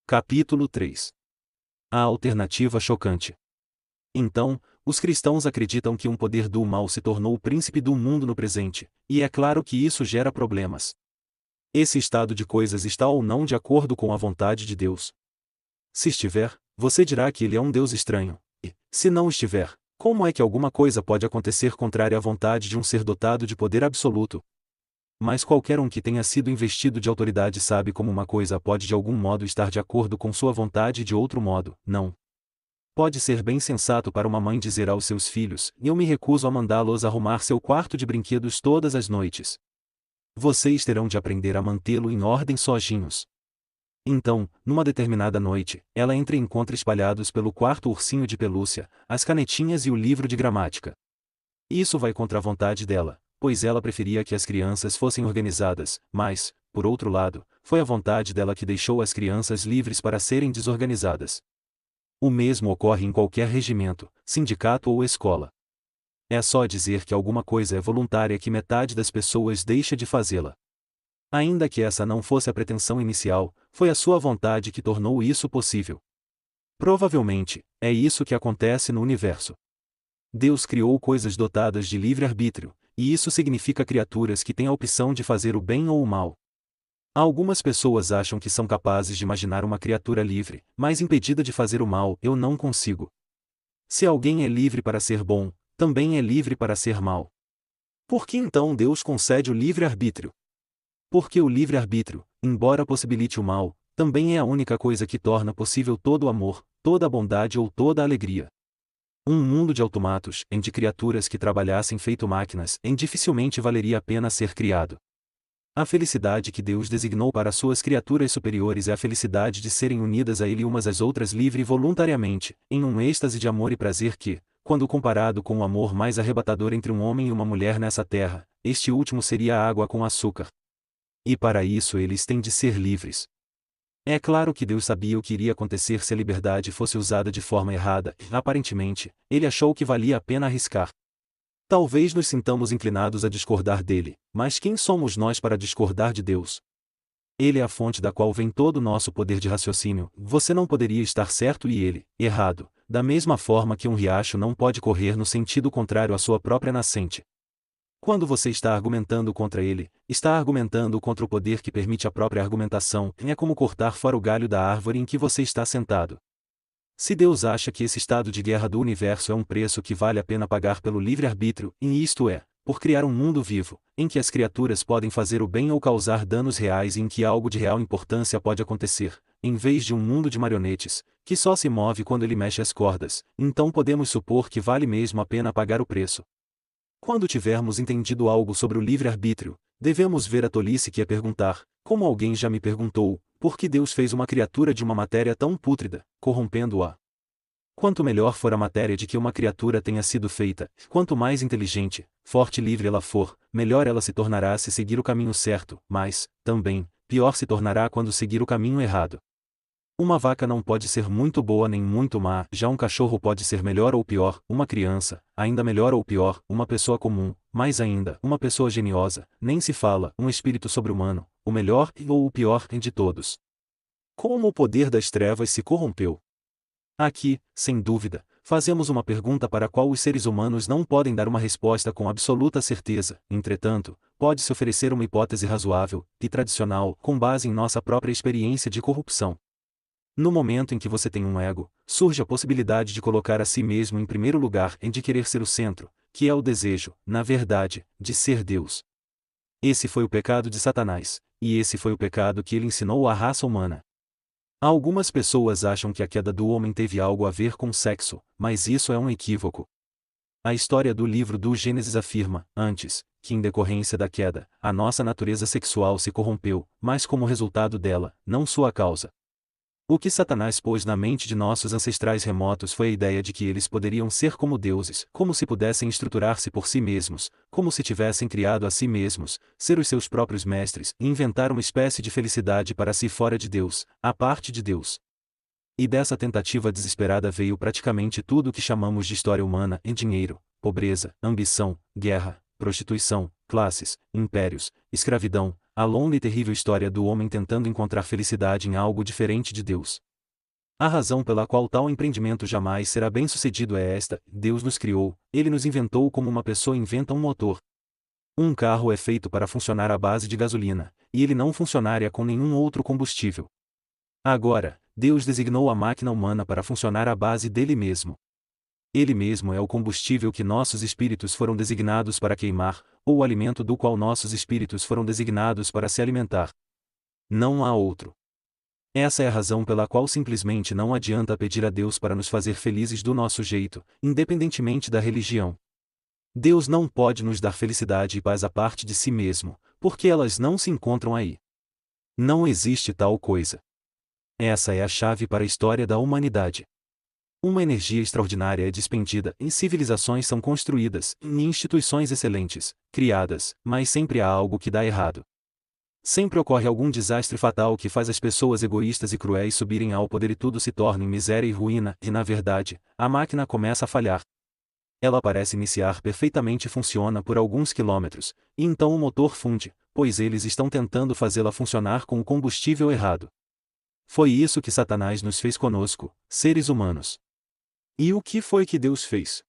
Capítulo 3. A alternativa chocante. Então, os cristãos acreditam que um poder do mal se tornou o príncipe do mundo no presente, e é claro que isso gera problemas. Esse estado de coisas está ou não de acordo com a vontade de Deus? Se estiver, você dirá que ele é um Deus estranho, e, se não estiver, como é que alguma coisa pode acontecer contrária à vontade de um ser dotado de poder absoluto? Mas qualquer um que tenha sido investido de autoridade sabe como uma coisa pode de algum modo estar de acordo com sua vontade e de outro modo, não. Pode ser bem sensato para uma mãe dizer aos seus filhos: eu me recuso a mandá-los arrumar seu quarto de brinquedos todas as noites. Vocês terão de aprender a mantê-lo em ordem sozinhos. Então, numa determinada noite, ela entra e encontra espalhados pelo quarto o ursinho de pelúcia, as canetinhas e o livro de gramática. Isso vai contra a vontade dela, pois ela preferia que as crianças fossem organizadas, mas, por outro lado, foi a vontade dela que deixou as crianças livres para serem desorganizadas. O mesmo ocorre em qualquer regimento, sindicato ou escola. É só dizer que alguma coisa é voluntária que metade das pessoas deixa de fazê-la. Ainda que essa não fosse a pretensão inicial, foi a sua vontade que tornou isso possível. Provavelmente, é isso que acontece no universo. Deus criou coisas dotadas de livre-arbítrio, e isso significa criaturas que têm a opção de fazer o bem ou o mal. Algumas pessoas acham que são capazes de imaginar uma criatura livre, mas impedida de fazer o mal. Eu não consigo. Se alguém é livre para ser bom, também é livre para ser mal. Por que então Deus concede o livre-arbítrio? Porque o livre-arbítrio, embora possibilite o mal, também é a única coisa que torna possível todo o amor, toda a bondade ou toda a alegria. Um mundo de automatos, em de criaturas que trabalhassem feito máquinas, em dificilmente valeria a pena ser criado. A felicidade que Deus designou para suas criaturas superiores é a felicidade de serem unidas a Ele umas às outras livre e voluntariamente, em um êxtase de amor e prazer que, quando comparado com o amor mais arrebatador entre um homem e uma mulher nessa terra, este último seria a água com açúcar. E para isso eles têm de ser livres. É claro que Deus sabia o que iria acontecer se a liberdade fosse usada de forma errada, e, aparentemente, ele achou que valia a pena arriscar. Talvez nos sintamos inclinados a discordar dele, mas quem somos nós para discordar de Deus? Ele é a fonte da qual vem todo o nosso poder de raciocínio. Você não poderia estar certo e ele, errado, da mesma forma que um riacho não pode correr no sentido contrário à sua própria nascente. Quando você está argumentando contra ele, está argumentando contra o poder que permite a própria argumentação. É como cortar fora o galho da árvore em que você está sentado. Se Deus acha que esse estado de guerra do universo é um preço que vale a pena pagar pelo livre-arbítrio, e isto é, por criar um mundo vivo, em que as criaturas podem fazer o bem ou causar danos reais e em que algo de real importância pode acontecer, em vez de um mundo de marionetes, que só se move quando ele mexe as cordas, então podemos supor que vale mesmo a pena pagar o preço. Quando tivermos entendido algo sobre o livre-arbítrio, devemos ver a tolice que é perguntar, como alguém já me perguntou, por que Deus fez uma criatura de uma matéria tão pútrida, corrompendo-a? Quanto melhor for a matéria de que uma criatura tenha sido feita, quanto mais inteligente, forte e livre ela for, melhor ela se tornará se seguir o caminho certo, mas, também, pior se tornará quando seguir o caminho errado. Uma vaca não pode ser muito boa nem muito má, já um cachorro pode ser melhor ou pior, uma criança, ainda melhor ou pior, uma pessoa comum, mais ainda, uma pessoa geniosa, nem se fala, um espírito sobre-humano, o melhor ou o pior de todos. Como o poder das trevas se corrompeu? Aqui, sem dúvida, fazemos uma pergunta para a qual os seres humanos não podem dar uma resposta com absoluta certeza. Entretanto, pode-se oferecer uma hipótese razoável e tradicional, com base em nossa própria experiência de corrupção. No momento em que você tem um ego, surge a possibilidade de colocar a si mesmo em primeiro lugar e de querer ser o centro, que é o desejo, na verdade, de ser Deus. Esse foi o pecado de Satanás, e esse foi o pecado que ele ensinou à raça humana. Algumas pessoas acham que a queda do homem teve algo a ver com sexo, mas isso é um equívoco. A história do livro do Gênesis afirma, antes, que em decorrência da queda, a nossa natureza sexual se corrompeu, mas como resultado dela, não sua causa. O que Satanás pôs na mente de nossos ancestrais remotos foi a ideia de que eles poderiam ser como deuses, como se pudessem estruturar-se por si mesmos, como se tivessem criado a si mesmos, ser os seus próprios mestres, e inventar uma espécie de felicidade para si fora de Deus, à parte de Deus. E dessa tentativa desesperada veio praticamente tudo o que chamamos de história humana: em dinheiro, pobreza, ambição, guerra, prostituição, classes, impérios, escravidão, a longa e terrível história do homem tentando encontrar felicidade em algo diferente de Deus. A razão pela qual tal empreendimento jamais será bem-sucedido é esta: Deus nos criou, Ele nos inventou como uma pessoa inventa um motor. Um carro é feito para funcionar à base de gasolina, e ele não funcionaria com nenhum outro combustível. Agora, Deus designou a máquina humana para funcionar à base dele mesmo. Ele mesmo é o combustível que nossos espíritos foram designados para queimar, ou o alimento do qual nossos espíritos foram designados para se alimentar. Não há outro. Essa é a razão pela qual simplesmente não adianta pedir a Deus para nos fazer felizes do nosso jeito, independentemente da religião. Deus não pode nos dar felicidade e paz à parte de si mesmo, porque elas não se encontram aí. Não existe tal coisa. Essa é a chave para a história da humanidade. Uma energia extraordinária é despendida, e civilizações são construídas, e instituições excelentes, criadas, mas sempre há algo que dá errado. Sempre ocorre algum desastre fatal que faz as pessoas egoístas e cruéis subirem ao poder e tudo se torna em miséria e ruína, e na verdade, a máquina começa a falhar. Ela parece iniciar perfeitamente e funciona por alguns quilômetros, e então o motor funde, pois eles estão tentando fazê-la funcionar com o combustível errado. Foi isso que Satanás nos fez conosco, seres humanos. E o que foi que Deus fez?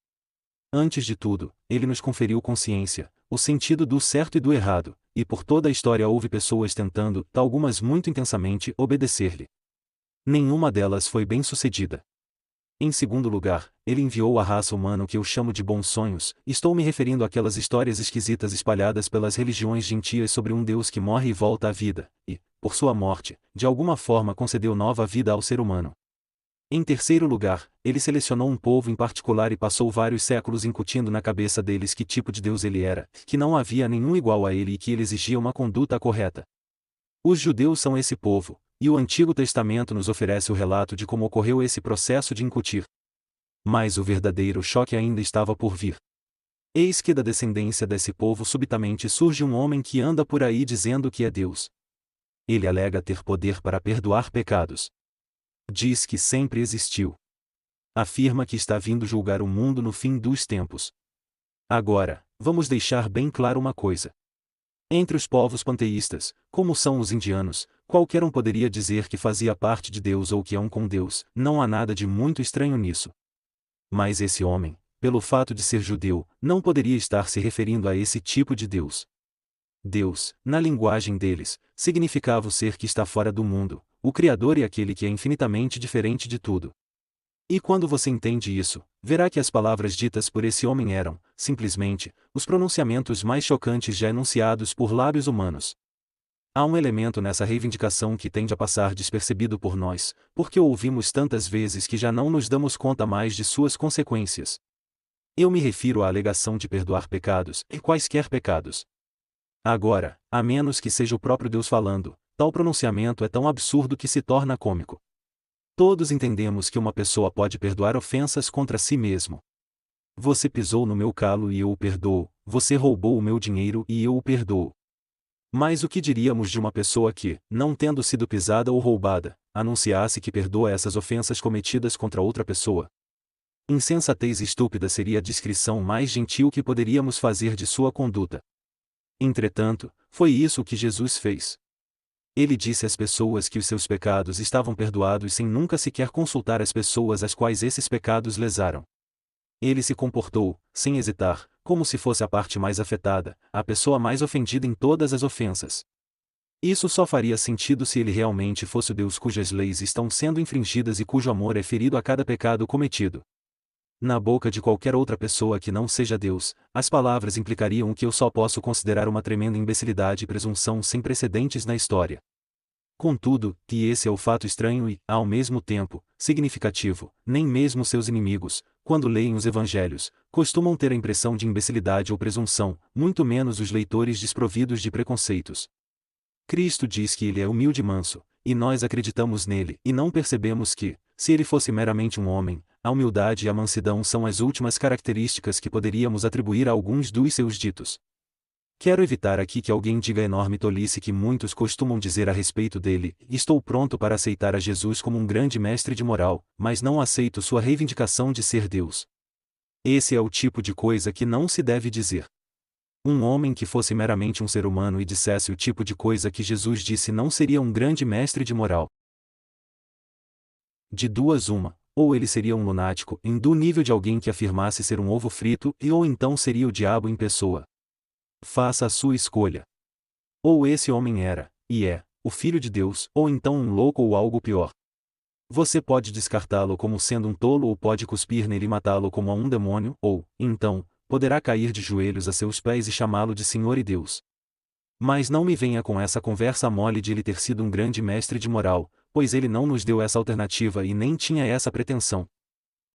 Antes de tudo, ele nos conferiu consciência, o sentido do certo e do errado, e por toda a história houve pessoas tentando, algumas muito intensamente, obedecer-lhe. Nenhuma delas foi bem-sucedida. Em segundo lugar, ele enviou à raça humana o que eu chamo de bons sonhos. Estou me referindo àquelas histórias esquisitas espalhadas pelas religiões gentias sobre um Deus que morre e volta à vida, e, por sua morte, de alguma forma concedeu nova vida ao ser humano. Em terceiro lugar, ele selecionou um povo em particular e passou vários séculos incutindo na cabeça deles que tipo de Deus ele era, que não havia nenhum igual a ele e que ele exigia uma conduta correta. Os judeus são esse povo, e o Antigo Testamento nos oferece o relato de como ocorreu esse processo de incutir. Mas o verdadeiro choque ainda estava por vir. Eis que da descendência desse povo subitamente surge um homem que anda por aí dizendo que é Deus. Ele alega ter poder para perdoar pecados. Diz que sempre existiu. Afirma que está vindo julgar o mundo no fim dos tempos. Agora, vamos deixar bem claro uma coisa. Entre os povos panteístas, como são os indianos, qualquer um poderia dizer que fazia parte de Deus ou que é um com Deus, não há nada de muito estranho nisso. Mas esse homem, pelo fato de ser judeu, não poderia estar se referindo a esse tipo de Deus. Deus, na linguagem deles, significava o ser que está fora do mundo, o Criador e aquele que é infinitamente diferente de tudo. E quando você entende isso, verá que as palavras ditas por esse homem eram, simplesmente, os pronunciamentos mais chocantes já enunciados por lábios humanos. Há um elemento nessa reivindicação que tende a passar despercebido por nós, porque o ouvimos tantas vezes que já não nos damos conta mais de suas consequências. Eu me refiro à alegação de perdoar pecados, e quaisquer pecados. Agora, a menos que seja o próprio Deus falando, tal pronunciamento é tão absurdo que se torna cômico. Todos entendemos que uma pessoa pode perdoar ofensas contra si mesmo. Você pisou no meu calo e eu o perdoo, você roubou o meu dinheiro e eu o perdoo. Mas o que diríamos de uma pessoa que, não tendo sido pisada ou roubada, anunciasse que perdoa essas ofensas cometidas contra outra pessoa? Insensatez estúpida seria a descrição mais gentil que poderíamos fazer de sua conduta. Entretanto, foi isso que Jesus fez. Ele disse às pessoas que os seus pecados estavam perdoados sem nunca sequer consultar as pessoas às quais esses pecados lesaram. Ele se comportou, sem hesitar, como se fosse a parte mais afetada, a pessoa mais ofendida em todas as ofensas. Isso só faria sentido se ele realmente fosse o Deus cujas leis estão sendo infringidas e cujo amor é ferido a cada pecado cometido. Na boca de qualquer outra pessoa que não seja Deus, as palavras implicariam o que eu só posso considerar uma tremenda imbecilidade e presunção sem precedentes na história. Contudo, que esse é o fato estranho e, ao mesmo tempo, significativo, nem mesmo seus inimigos, quando leem os evangelhos, costumam ter a impressão de imbecilidade ou presunção, muito menos os leitores desprovidos de preconceitos. Cristo diz que ele é humilde e manso, e nós acreditamos nele e não percebemos que, se ele fosse meramente um homem, a humildade e a mansidão são as últimas características que poderíamos atribuir a alguns dos seus ditos. Quero evitar aqui que alguém diga a enorme tolice que muitos costumam dizer a respeito dele: estou pronto para aceitar a Jesus como um grande mestre de moral, mas não aceito sua reivindicação de ser Deus. Esse é o tipo de coisa que não se deve dizer. Um homem que fosse meramente um ser humano e dissesse o tipo de coisa que Jesus disse não seria um grande mestre de moral. De duas uma, ou ele seria um lunático do nível de alguém que afirmasse ser um ovo frito ou então seria o diabo em pessoa. Faça a sua escolha. Ou esse homem era, e é, o Filho de Deus, ou então um louco ou algo pior. Você pode descartá-lo como sendo um tolo ou pode cuspir nele e matá-lo como a um demônio, ou, então, poderá cair de joelhos a seus pés e chamá-lo de Senhor e Deus. Mas não me venha com essa conversa mole de ele ter sido um grande mestre de moral, pois ele não nos deu essa alternativa e nem tinha essa pretensão.